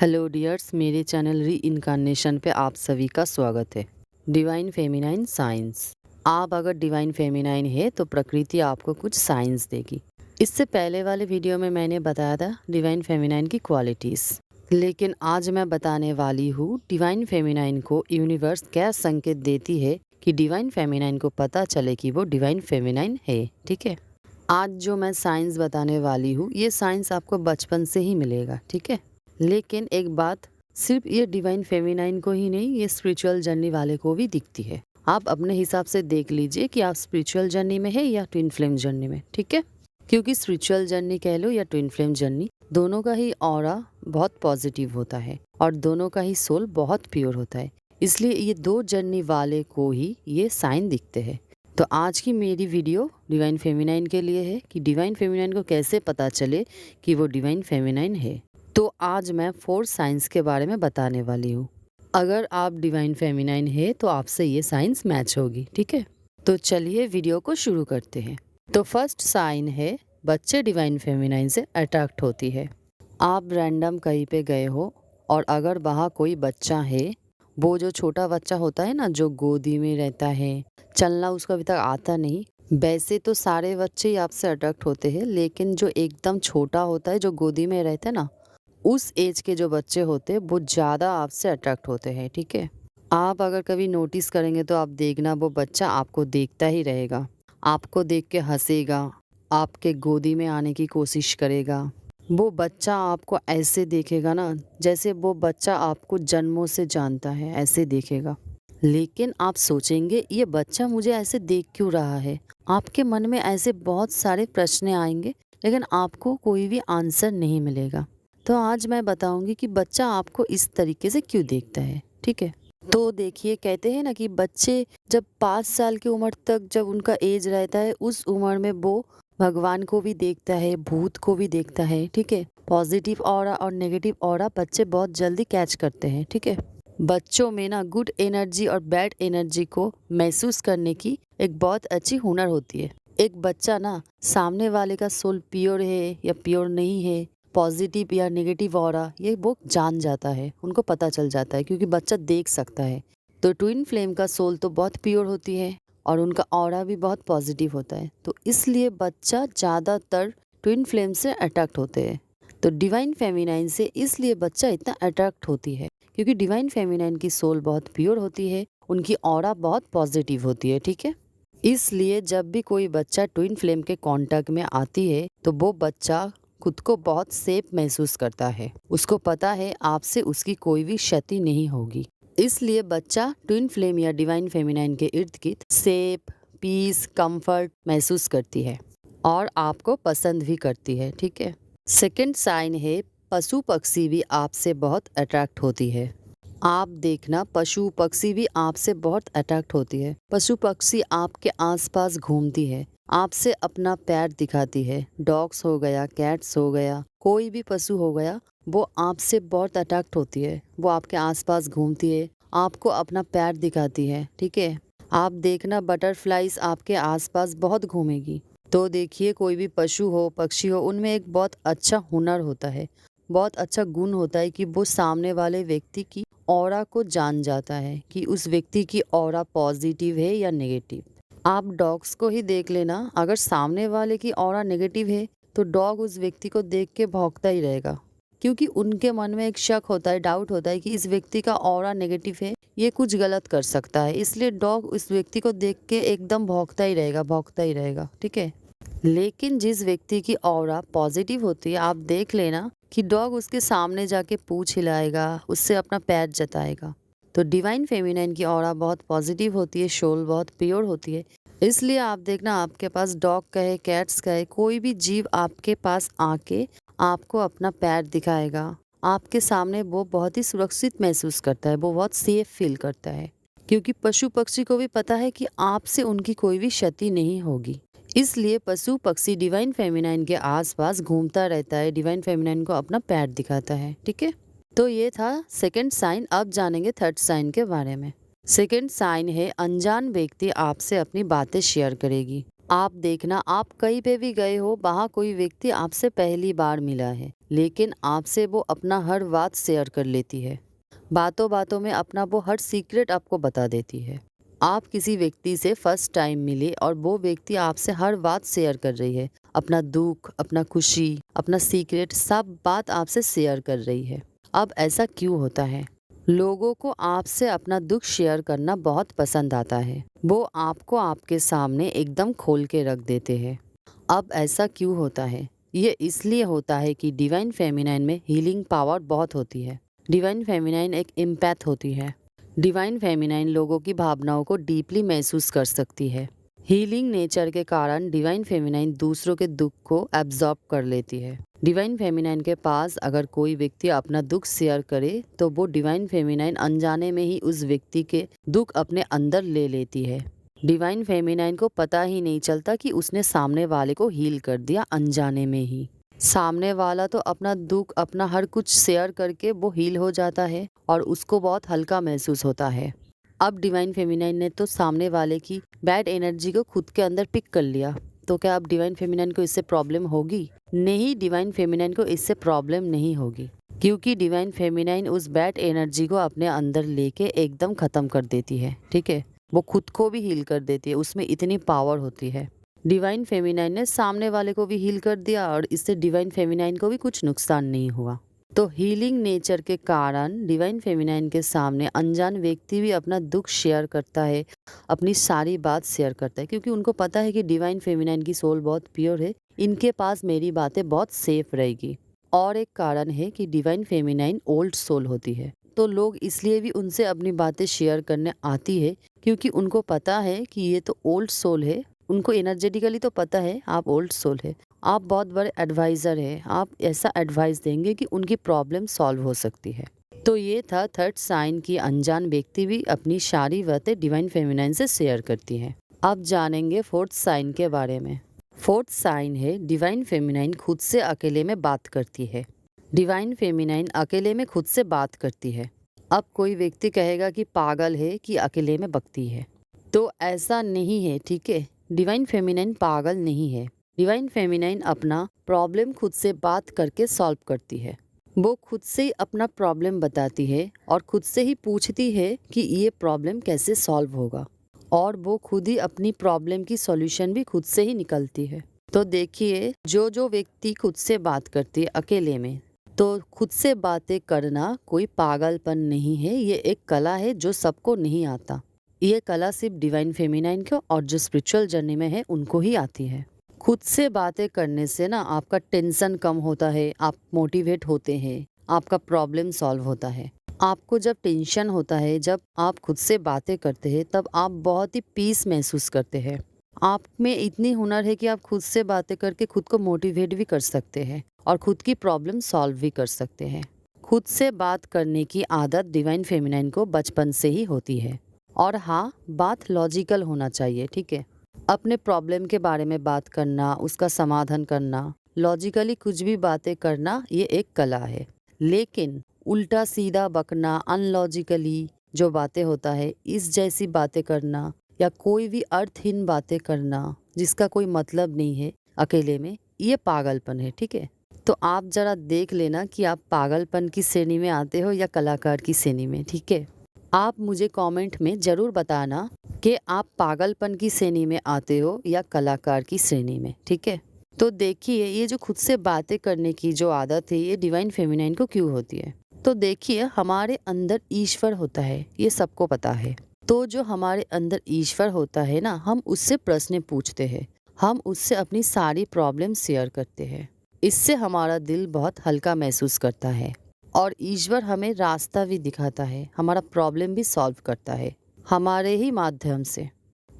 Hello dears, मेरे channel री incarnation पे आप सभी का स्वागत है। Divine feminine science. आप अगर डिवाइन फेमिनाइन है तो प्रकृति आपको कुछ साइंस देगी। इससे पहले वाले वीडियो में मैंने बताया था डिवाइन फेमिनाइन की क्वालिटीज़, लेकिन आज मैं बताने वाली हूँ डिवाइन फेमिनाइन को यूनिवर्स क्या संकेत देती है कि डिवाइन फेमिनाइन को पता चले कि वो डिवाइन फेमिनाइन है। ठीक है, आज जो मैं साइंस बताने वाली हूँ ये साइंस आपको बचपन से ही मिलेगा। ठीक है, लेकिन एक बात, सिर्फ ये डिवाइन फेमिनाइन को ही नहीं, ये स्पिरिचुअल जर्नी वाले को भी दिखती है। आप अपने हिसाब से देख लीजिए कि आप स्पिरिचुअल जर्नी में है या ट्विन फ्लेम जर्नी में। ठीक है, क्योंकि स्पिरिचुअल जर्नी कह लो या ट्विन फ्लेम जर्नी, दोनों का ही ऑरा बहुत पॉजिटिव होता है और दोनों का ही सोल बहुत प्योर होता है। इसलिए ये दो जर्नी वाले को ही ये साइन दिखते हैं। तो आज की मेरी वीडियो डिवाइन फेमिनाइन के लिए है कि डिवाइन फेमिनाइन को कैसे पता चले कि वो डिवाइन फेमिनाइन है। तो आज मैं 4 साइंस के बारे में बताने वाली हूँ। अगर आप डिवाइन फेमिनाइन है तो आपसे ये साइंस मैच होगी। ठीक है, तो चलिए वीडियो को शुरू करते हैं। तो फर्स्ट साइन है, बच्चे डिवाइन फेमिनाइन से अट्रैक्ट होती है। आप रैंडम कहीं पे गए हो और अगर वहाँ कोई बच्चा है, वो जो छोटा बच्चा होता है ना, जो गोदी में रहता है, चलना उसको अभी तक आता नहीं, वैसे तो सारे बच्चे ही आपसे अट्रैक्ट होते हैं, लेकिन जो एकदम छोटा होता है, जो गोदी में रहता है ना, उस एज के जो बच्चे होते हैं वो ज़्यादा आपसे अट्रैक्ट होते हैं। ठीक है, आप अगर कभी नोटिस करेंगे तो आप देखना, वो बच्चा आपको देखता ही रहेगा, आपको देख के हंसेगा, आपके गोदी में आने की कोशिश करेगा। वो बच्चा आपको ऐसे देखेगा ना जैसे वो बच्चा आपको जन्मों से जानता है, ऐसे देखेगा। लेकिन आप सोचेंगे ये बच्चा मुझे ऐसे देख क्यों रहा है। आपके मन में ऐसे बहुत सारे प्रश्न आएंगे, लेकिन आपको कोई भी आंसर नहीं मिलेगा। तो आज मैं बताऊंगी कि बच्चा आपको इस तरीके से क्यों देखता है। ठीक है, तो देखिए, कहते हैं ना कि बच्चे जब 5 साल की उम्र तक जब उनका एज रहता है, उस उम्र में वो भगवान को भी देखता है, भूत को भी देखता है। ठीक है, पॉजिटिव ऑरा और नेगेटिव ऑरा बच्चे बहुत जल्दी कैच करते हैं। ठीक है, बच्चों में ना गुड एनर्जी और बैड एनर्जी को महसूस करने की एक बहुत अच्छी हुनर होती है। एक बच्चा ना सामने वाले का सोल प्योर है या प्योर नहीं है, पॉजिटिव या नेगेटिव ऑरा, ये वो जान जाता है, उनको पता चल जाता है, क्योंकि बच्चा देख सकता है। तो ट्विन फ्लेम का सोल तो बहुत प्योर होती है और उनका ऑरा भी बहुत पॉजिटिव होता है, तो इसलिए बच्चा ज़्यादातर ट्विन फ्लेम से अट्रैक्ट होते हैं। तो डिवाइन फेमिनाइन से इसलिए बच्चा इतना अट्रैक्ट होती है क्योंकि डिवाइन फेमिनाइन की सोल बहुत प्योर होती है, उनकी ऑरा बहुत पॉजिटिव होती है। ठीक है, इसलिए जब भी कोई बच्चा ट्विन फ्लेम के कांटेक्ट में आती है तो वो बच्चा खुद को बहुत सेफ महसूस करता है, उसको पता है आपसे उसकी कोई भी क्षति नहीं होगी। इसलिए बच्चा ट्विन फ्लेम या डिवाइन फेमिनाइन के इर्द गिर्द सेफ, पीस, कंफर्ट महसूस करती है और आपको पसंद भी करती है। ठीक है, सेकंड साइन है, पशु पक्षी भी आपसे बहुत अट्रैक्ट होती है। आप देखना, पशु पक्षी भी आपसे बहुत अट्रैक्ट होती है। पशु पक्षी आपके आसपास घूमती है, आपसे अपना पैर दिखाती है। डॉग्स हो गया, कैट्स हो गया, कोई भी पशु हो गया, वो आपसे बहुत अट्रैक्ट होती है। वो आपके आसपास घूमती है, आपको अपना पैर दिखाती है। ठीक है, आप देखना, बटरफ्लाइज आपके आसपास बहुत घूमेगी। तो देखिए, कोई भी पशु हो, पक्षी हो, उनमें एक बहुत अच्छा हुनर होता है, बहुत अच्छा गुण होता है कि वो सामने वाले व्यक्ति की ऑरा को जान जाता है कि उस व्यक्ति की ऑरा पॉजिटिव है या नेगेटिव। आप डॉग्स को ही देख लेना, अगर सामने वाले की ऑरा नेगेटिव है तो डॉग उस व्यक्ति को देख के भौंकता ही रहेगा, क्योंकि उनके मन में एक शक होता है, डाउट होता है कि इस व्यक्ति का ऑरा नेगेटिव है, ये कुछ गलत कर सकता है, इसलिए डॉग उस व्यक्ति को देख के एकदम भौंकता ही रहेगा, भौंकता ही रहेगा। ठीक है, लेकिन जिस व्यक्ति की ऑरा पॉजिटिव होती है, आप देख लेना कि डॉग उसके सामने जाके पूंछ हिलाएगा, उससे अपना पैर जताएगा। तो डिवाइन फेमिनाइन की ऑरा बहुत पॉजिटिव होती है, सोल बहुत प्योर होती है। इसलिए आप देखना, आपके पास डॉग कहे, कैट्स कहे, कोई भी जीव आपके पास आके आपको अपना पैर दिखाएगा, आपके सामने वो बहुत ही सुरक्षित महसूस करता है, वो बहुत सेफ फील करता है, क्योंकि पशु पक्षी को भी पता है कि आपसे उनकी कोई भी क्षति नहीं होगी। इसलिए पशु पक्षी डिवाइन फेमिनाइन के आसपास घूमता रहता है, डिवाइन फेमिनाइन को अपना पैर दिखाता है। ठीक है, तो ये था सेकंड साइन। अब जानेंगे थर्ड साइन के बारे में। सेकंड साइन है, अनजान व्यक्ति आपसे अपनी बातें शेयर करेगी। आप देखना, आप कहीं पे भी गए हो, वहाँ कोई व्यक्ति आपसे पहली बार मिला है, लेकिन आपसे वो अपना हर बात शेयर कर लेती है। बातों बातों में अपना वो हर सीक्रेट आपको बता देती है। आप किसी व्यक्ति से फर्स्ट टाइम मिले और वो व्यक्ति आपसे हर बात शेयर कर रही है, अपना दुख, अपना खुशी, अपना सीक्रेट, सब बात आपसे शेयर कर रही है। अब ऐसा क्यों होता है? लोगों को आपसे अपना दुख शेयर करना बहुत पसंद आता है। वो आपको आपके सामने एकदम खोल के रख देते हैं। अब ऐसा क्यों होता है? ये इसलिए होता है कि डिवाइन फेमिनाइन में हीलिंग पावर बहुत होती है। डिवाइन फेमिनाइन एक एम्पैथ होती है। डिवाइन फेमिनाइन लोगों की भावनाओं को डीपली महसूस कर सकती है। हीलिंग नेचर के कारण डिवाइन फेमिनाइन दूसरों के दुख को एब्जॉर्ब कर लेती है। डिवाइन फेमिनाइन के पास अगर कोई व्यक्ति अपना दुख शेयर करे तो वो डिवाइन फेमिनाइन अनजाने में ही उस व्यक्ति के दुख अपने अंदर ले लेती है। डिवाइन फेमिनाइन को पता ही नहीं चलता कि उसने सामने वाले को हील कर दिया अनजाने में ही। सामने वाला तो अपना दुख, अपना हर कुछ शेयर करके वो हील हो जाता है और उसको बहुत हल्का महसूस होता है। अब डिवाइन फेमिनाइन ने तो सामने वाले की बैड एनर्जी को खुद के अंदर पिक कर लिया, तो क्या अब डिवाइन फेमिनाइन को इससे प्रॉब्लम होगी? नहीं, डिवाइन फेमिनाइन को इससे प्रॉब्लम नहीं होगी, क्योंकि डिवाइन फेमिनाइन उस बैड एनर्जी को अपने अंदर लेके एकदम ख़त्म कर देती है। ठीक है, वो खुद को भी हील कर देती है, उसमें इतनी पावर होती है। डिवाइन फेमिनाइन ने सामने वाले को भी हील कर दिया और इससे डिवाइन फेमिनाइन को भी कुछ नुकसान नहीं हुआ। तो हीलिंग नेचर के कारण डिवाइन फेमिनाइन के सामने अनजान व्यक्ति भी अपना दुख शेयर करता है, अपनी सारी बात शेयर करता है, क्योंकि उनको पता है कि डिवाइन फेमिनाइन की सोल बहुत प्योर है, इनके पास मेरी बातें बहुत सेफ रहेगी। और एक कारण है कि डिवाइन फेमिनाइन ओल्ड सोल होती है, तो लोग इसलिए भी उनसे अपनी बातें शेयर करने आती है, क्योंकि उनको पता है कि ये तो ओल्ड सोल है। उनको एनर्जेटिकली तो पता है आप ओल्ड सोल है, आप बहुत बड़े एडवाइज़र हैं, आप ऐसा एडवाइस देंगे कि उनकी प्रॉब्लम सॉल्व हो सकती है। तो ये था थर्ड साइन की अनजान व्यक्ति भी अपनी सारी बातें डिवाइन फेमिनाइन से शेयर करती है। अब जानेंगे फोर्थ साइन के बारे में। फोर्थ साइन है डिवाइन फेमिनाइन खुद से अकेले में बात करती है। डिवाइन फेमिनाइन अकेले में खुद से बात करती है। अब कोई व्यक्ति कहेगा कि पागल है कि अकेले में बकती है, तो ऐसा नहीं है। ठीक है, डिवाइन फेमिनाइन पागल नहीं है। डिवाइन फेमिनाइन अपना प्रॉब्लम खुद से बात करके सॉल्व करती है। वो खुद से ही अपना प्रॉब्लम बताती है और खुद से ही पूछती है कि ये प्रॉब्लम कैसे सॉल्व होगा, और वो खुद ही अपनी प्रॉब्लम की सॉल्यूशन भी खुद से ही निकलती है। तो देखिए, जो व्यक्ति खुद से बात करती है अकेले में, तो खुद से बातें करना कोई पागलपन नहीं है, ये एक कला है जो सबको नहीं आता। ये कला सिर्फ डिवाइन फेमिनाइन को और जो स्पिरिचुअल जर्नी में है उनको ही आती है। खुद से बातें करने से ना आपका टेंशन कम होता है, आप मोटिवेट होते हैं, आपका प्रॉब्लम सॉल्व होता है। आपको जब टेंशन होता है, जब आप खुद से बातें करते हैं, तब आप बहुत ही पीस महसूस करते हैं। आप में इतनी हुनर है कि आप खुद से बातें करके खुद को मोटिवेट भी कर सकते हैं और खुद की प्रॉब्लम सॉल्व भी कर सकते हैं। खुद से बात करने की आदत डिवाइन फेमिनाइन को बचपन से ही होती है। और हाँ, बात लॉजिकल होना चाहिए। ठीक है, अपने प्रॉब्लम के बारे में बात करना, उसका समाधान करना, लॉजिकली कुछ भी बातें करना, ये एक कला है। लेकिन उल्टा सीधा बकना, अनलॉजिकली जो बातें होता है, इस जैसी बातें करना या कोई भी अर्थहीन बातें करना जिसका कोई मतलब नहीं है अकेले में, ये पागलपन है। ठीक है, तो आप जरा देख लेना कि आप पागलपन की श्रेणी में आते हो या कलाकार की श्रेणी में। ठीक है, आप मुझे कमेंट में ज़रूर बताना कि आप पागलपन की श्रेणी में आते हो या कलाकार की श्रेणी में। ठीक है, तो देखिए, ये जो खुद से बातें करने की जो आदत है, ये डिवाइन फेमिनाइन को क्यों होती है। तो देखिए, हमारे अंदर ईश्वर होता है, ये सबको पता है। तो जो हमारे अंदर ईश्वर होता है ना, हम उससे प्रश्न पूछते हैं, हम उससे अपनी सारी प्रॉब्लम शेयर करते हैं। इससे हमारा दिल बहुत हल्का महसूस करता है और ईश्वर हमें रास्ता भी दिखाता है, हमारा प्रॉब्लम भी सॉल्व करता है हमारे ही माध्यम से।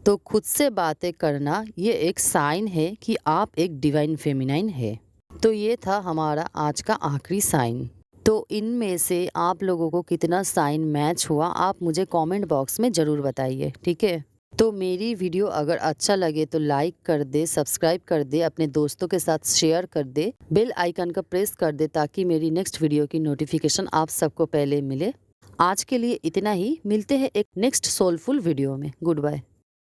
तो खुद से बातें करना ये एक साइन है कि आप एक डिवाइन फेमिनाइन है। तो ये था हमारा आज का आखिरी साइन। तो इनमें से आप लोगों को कितना साइन मैच हुआ, आप मुझे कमेंट बॉक्स में ज़रूर बताइए। ठीक है, तो मेरी वीडियो अगर अच्छा लगे तो लाइक कर दे, सब्सक्राइब कर दे, अपने दोस्तों के साथ शेयर कर दे, बेल आइकन का प्रेस कर दे ताकि मेरी नेक्स्ट वीडियो की नोटिफिकेशन आप सबको पहले मिले। आज के लिए इतना ही, मिलते हैं एक नेक्स्ट सोलफुल वीडियो में। Good bye.